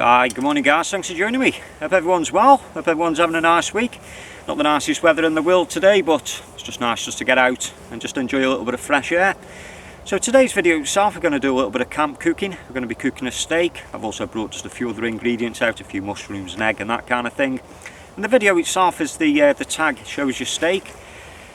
Hi, good morning guys, thanks for joining me. Hope everyone's well, hope everyone's having a nice week. Not the nicest weather in the world today, but it's just nice just to get out and just enjoy a little bit of fresh air. So today's video itself, we're going to do a little bit of camp cooking. We're going to be cooking a steak. I've also brought just a few other ingredients out, a few mushrooms, an egg and that kind of thing. And the video itself is the tag shows your steak.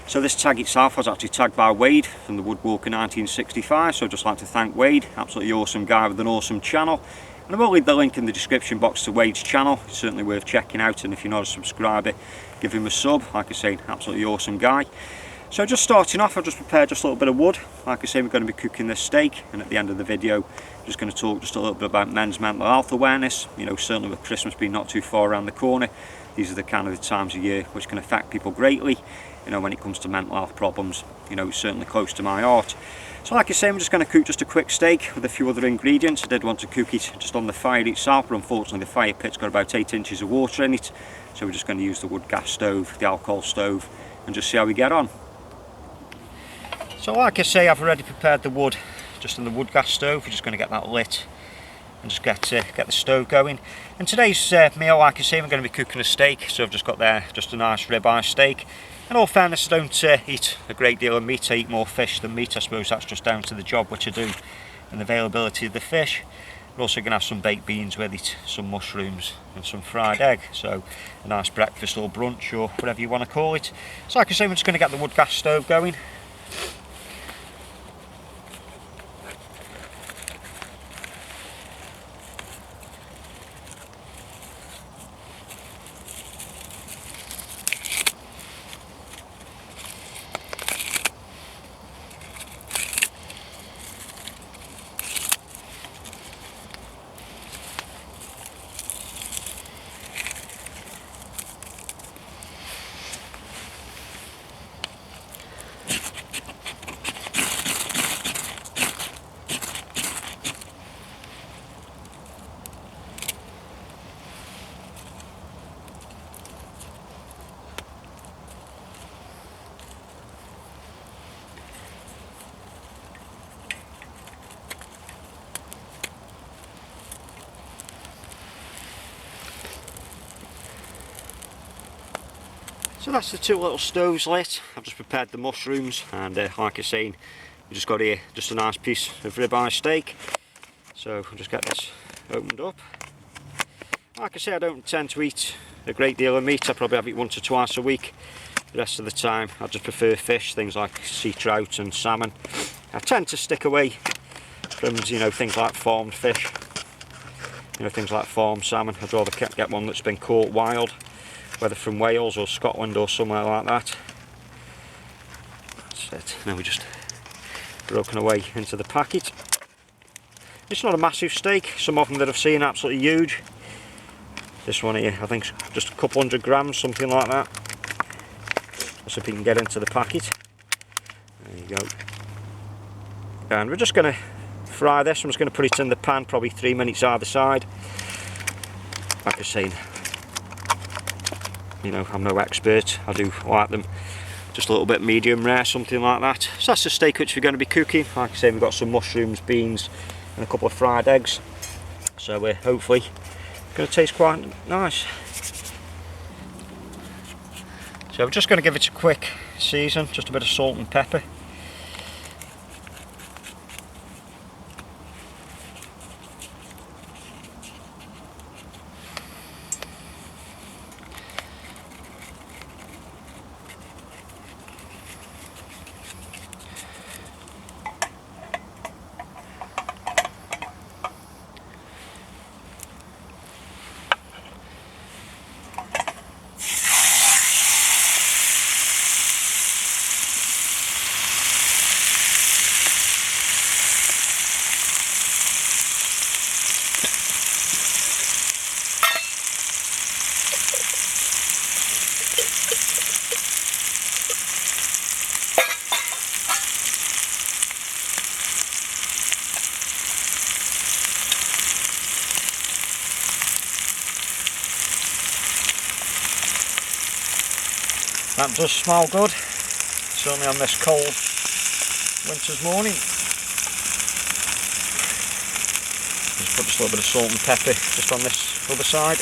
So this tag itself was actually tagged by Wade from the Woodwalker 1965, so I'd just like to thank Wade, absolutely awesome guy with an awesome channel. And I will leave the link in the description box to Wade's channel. It's certainly worth checking out, and if you're not a subscriber, give him a sub. Like I say, absolutely awesome guy. So just starting off, I've just prepared just a little bit of wood. Like I say, we're going to be cooking this steak, and at the end of the video, I'm just going to talk just a little bit about men's mental health awareness. You know, certainly with Christmas being not too far around the corner, these are the kind of the times of year which can affect people greatly. You know, when it comes to mental health problems, you know, it's certainly close to my heart. So like I say, I'm just going to cook just a quick steak with a few other ingredients. I did want to cook it just on the fire itself, but unfortunately the fire pit's got about 8 inches of water in it. So we're just going to use the wood gas stove, the alcohol stove, and just see how we get on. So like I say, I've already prepared the wood just in the wood gas stove. We're just going to get that lit and just get the stove going. And today's meal, like I say, we're going to be cooking a steak. So I've just got there just a nice ribeye steak. In all fairness, I don't eat a great deal of meat. I eat more fish than meat. I suppose that's just down to the job which I do and the availability of the fish. We're also going to have some baked beans with it, some mushrooms and some fried egg. So a nice breakfast or brunch or whatever you want to call it. So like I say, we're just going to get the wood gas stove going. So that's the two little stoves lit. I've just prepared the mushrooms, and like I was saying, we just got here just a nice piece of ribeye steak. So I'll just get this opened up. Like I say, I don't tend to eat a great deal of meat. I probably have it once or twice a week. The rest of the time I just prefer fish, things like sea trout and salmon. I tend to stick away from, you know, things like farmed fish, you know, things like farmed salmon. I'd rather get one that's been caught wild, whether from Wales or Scotland or somewhere like that. That's it. Now we just broken away into the packet. It's not a massive steak. Some of them that I've seen are absolutely huge. This one here, I think just a couple 100 grams, something like that. Let's see if we can get into the packet. There you go. And we're just going to fry this. I'm just going to put it in the pan, probably 3 minutes either side. Like I was saying, you know, I'm no expert. I do like them just a little bit medium rare, something like that. So that's the steak which we're going to be cooking. Like I say, we've got some mushrooms, beans and a couple of fried eggs. So we're hopefully going to taste quite nice. So we're just going to give it a quick season, just a bit of salt and pepper. That does smell good, certainly on this cold winter's morning. Just put just a little bit of salt and pepper just on this other side.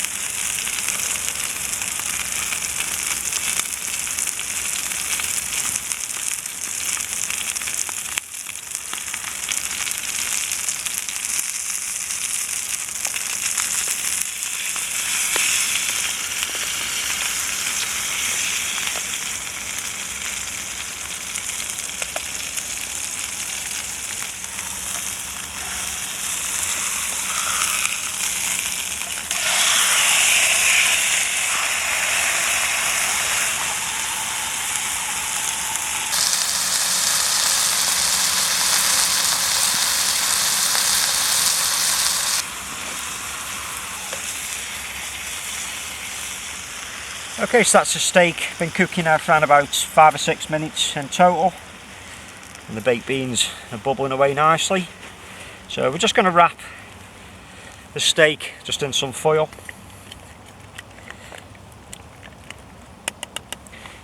Okay, so that's the steak, been cooking now for around about 5 or 6 minutes in total, and the baked beans are bubbling away nicely. So we're just going to wrap the steak just in some foil,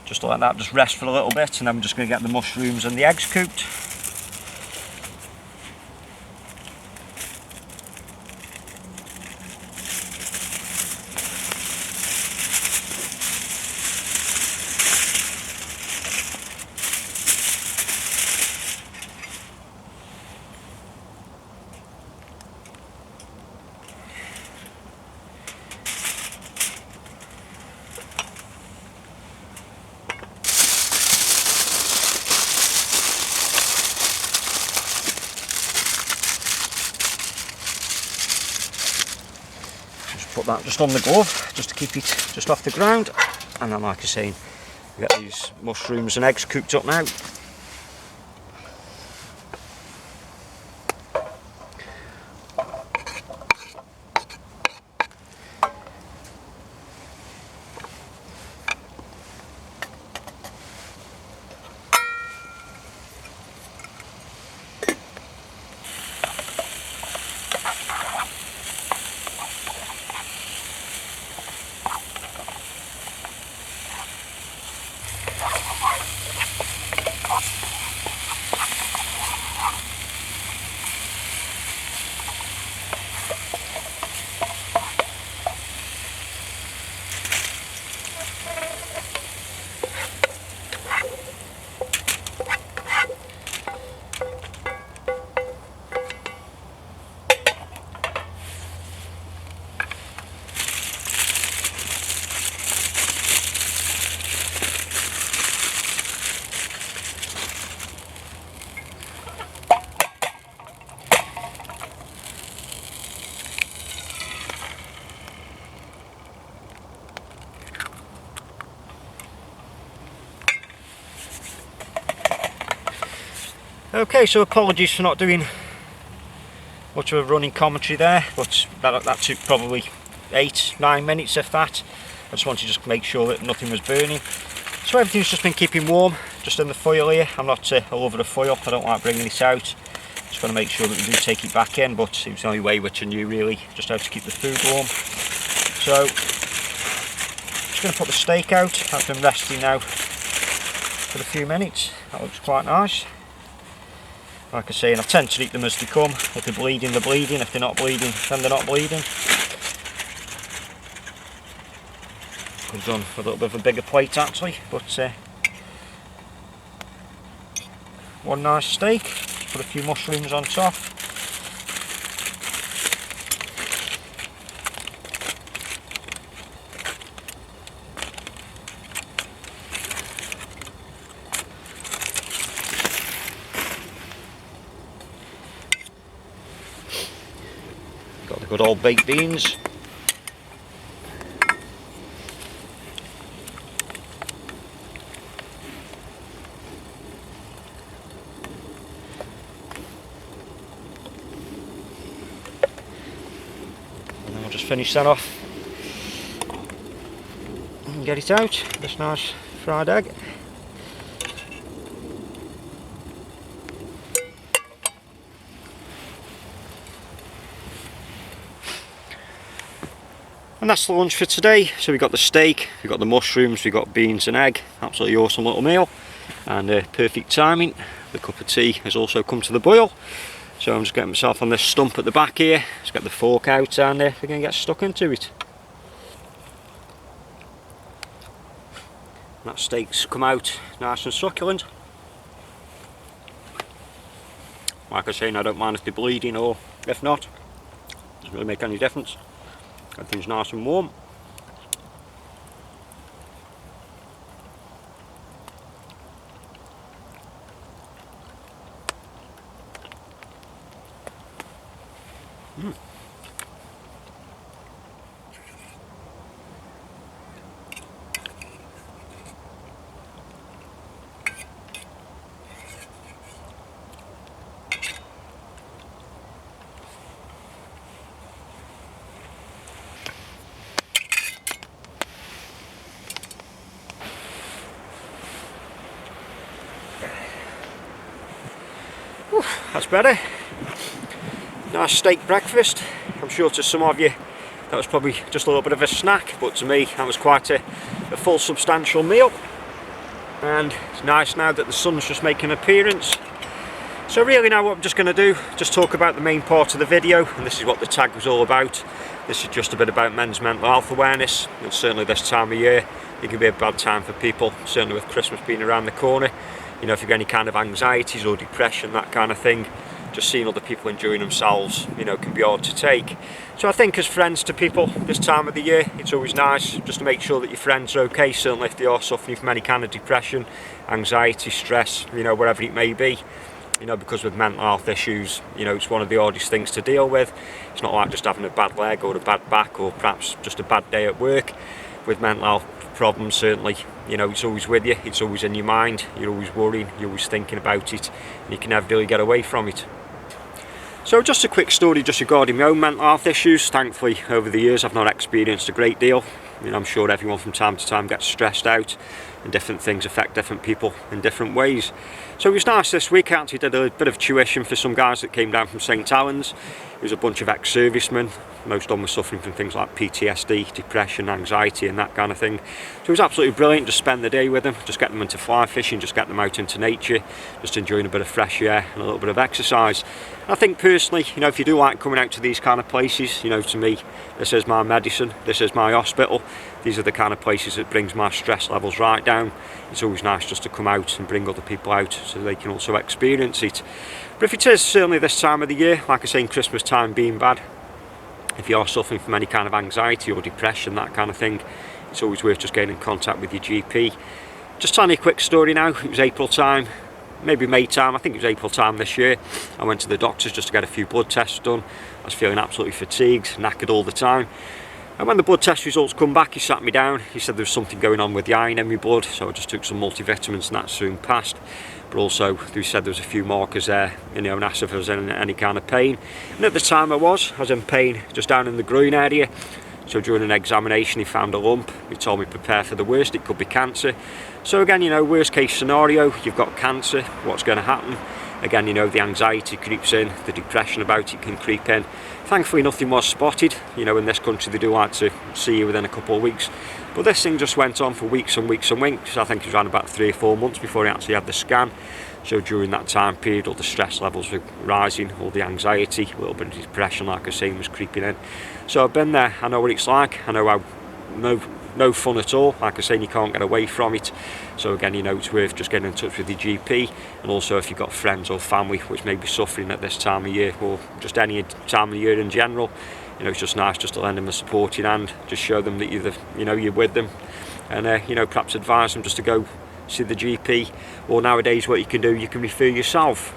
just to let that just rest for a little bit, and then we're just going to get the mushrooms and the eggs cooked. Put that just on the glove, just to keep it just off the ground, and then, like I say, we get these mushrooms and eggs cooked up now. Okay, so apologies for not doing much of a running commentary there, but that took probably 8-9 minutes if that. I just wanted to just make sure that nothing was burning. So everything's just been keeping warm, just in the foil here. I'm not all over the foil, I don't like bringing it out. Just want to make sure that we do take it back in, but it was the only way which I knew really, just how to keep the food warm. So, just going to put the steak out. That's been resting now for a few minutes. That looks quite nice. Like I say, and I tend to eat them as they come. If they're bleeding, they're bleeding. If they're not bleeding, then they're not bleeding. Could have done a little bit of a bigger plate actually, but one nice steak. Put a few mushrooms on top. Got the good old baked beans. And then I'll just finish that off and get it out. This nice fried egg. And that's the lunch for today. So we got the steak, we got the mushrooms, we got beans and egg. Absolutely awesome little meal, and perfect timing. The cup of tea has also come to the boil. So I'm just getting myself on this stump at the back here. Just get the fork out and we're going to get stuck into it. That steak's come out nice and succulent. Like I say, I don't mind if they're bleeding or if not. Doesn't really make any difference. Everything's nice and warm. That's better. Nice steak breakfast. I'm sure to some of you that was probably just a little bit of a snack, but to me that was quite a full substantial meal. And it's nice now that the sun's just making an appearance. So really now what I'm just going to do, just talk about the main part of the video, and this is what the tag was all about. This is just a bit about men's mental health awareness, and certainly this time of year it can be a bad time for people, certainly with Christmas being around the corner. You know, if you've got any kind of anxieties or depression, that kind of thing, just seeing other people enjoying themselves, you know, can be hard to take. So I think as friends to people this time of the year, it's always nice just to make sure that your friends are okay, certainly if they are suffering from any kind of depression, anxiety, stress, you know, wherever it may be. You know, because with mental health issues, you know, it's one of the hardest things to deal with. It's not like just having a bad leg or a bad back or perhaps just a bad day at work. With mental health problems, certainly, you know, it's always with you, it's always in your mind, you're always worrying, you're always thinking about it, and you can never really get away from it. So just a quick story just regarding my own mental health issues. Thankfully over the years I've not experienced a great deal. I mean, I'm sure everyone from time to time gets stressed out, and different things affect different people in different ways. So it was nice this week. I actually did a bit of tuition for some guys that came down from St Helens. It was a bunch of ex-servicemen. Most of them were suffering from things like PTSD, depression, anxiety and that kind of thing. So it was absolutely brilliant to spend the day with them, just get them into fly fishing, just get them out into nature, just enjoying a bit of fresh air and a little bit of exercise. And I think personally, you know, if you do like coming out to these kind of places, you know, to me, this is my medicine, this is my hospital. These are the kind of places that brings my stress levels right down. It's always nice just to come out and bring other people out so they can also experience it. But if it is certainly this time of the year, like I say, in Christmas time being bad, if you are suffering from any kind of anxiety or depression, that kind of thing, it's always worth just getting in contact with your GP. Just telling you a quick story now. It was April time, maybe May time, I think it was April time this year. I went to the doctors just to get a few blood tests done. I was feeling absolutely fatigued, knackered all the time. And when the blood test results come back, he sat me down. He said there was something going on with the iron in my blood, so I just took some multivitamins and that soon passed. But also, they said there was a few markers there, you know, and asked if I was in any kind of pain. And at the time I was in pain just down in the groin area. So during an examination he found a lump. He told me prepare for the worst, it could be cancer. So again, you know, worst case scenario, you've got cancer, what's going to happen? Again, you know, the anxiety creeps in, the depression about it can creep in. Thankfully nothing was spotted. You know, in this country they do like to see you within a couple of weeks. But this thing just went on for weeks and weeks and weeks. I think it was around about 3 or 4 months before he actually had the scan. So during that time period, all the stress levels were rising, all the anxiety, a little bit of depression, like I say, was creeping in. So I've been there, I know what it's like, I know how no fun at all, like I say, you can't get away from it. So again, you know, it's worth just getting in touch with your GP, and also if you've got friends or family which may be suffering at this time of year, or just any time of the year in general, you know, it's just nice just to lend them a supporting hand, just show them that you're with them, and you know, perhaps advise them just to go see the GP, or nowadays what you can do, you can refer yourself.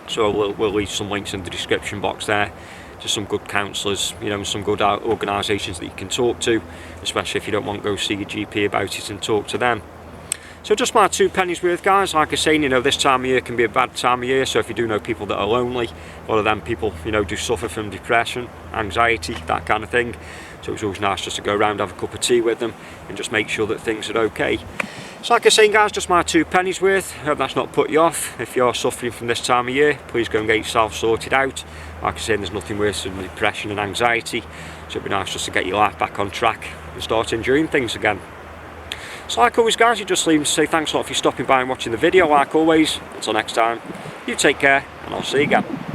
So we'll leave some links in the description box there to some good counsellors, you know, and some good organisations that you can talk to, especially if you don't want to go see your GP about it and talk to them. So just my 2 pennies worth, guys. Like I say, you know, this time of year can be a bad time of year, so if you do know people that are lonely, a lot of them people, you know, do suffer from depression, anxiety, that kind of thing. So it's always nice just to go around, have a cup of tea with them and just make sure that things are okay. So like I say, guys, just my 2 pennies worth. I hope that's not put you off. If you're suffering from this time of year, please go and get yourself sorted out. Like I say, there's nothing worse than depression and anxiety, so it'd be nice just to get your life back on track and start enjoying things again. So like always, guys, you just leave me to say thanks a lot for stopping by and watching the video. Like always, until next time, you take care and I'll see you again.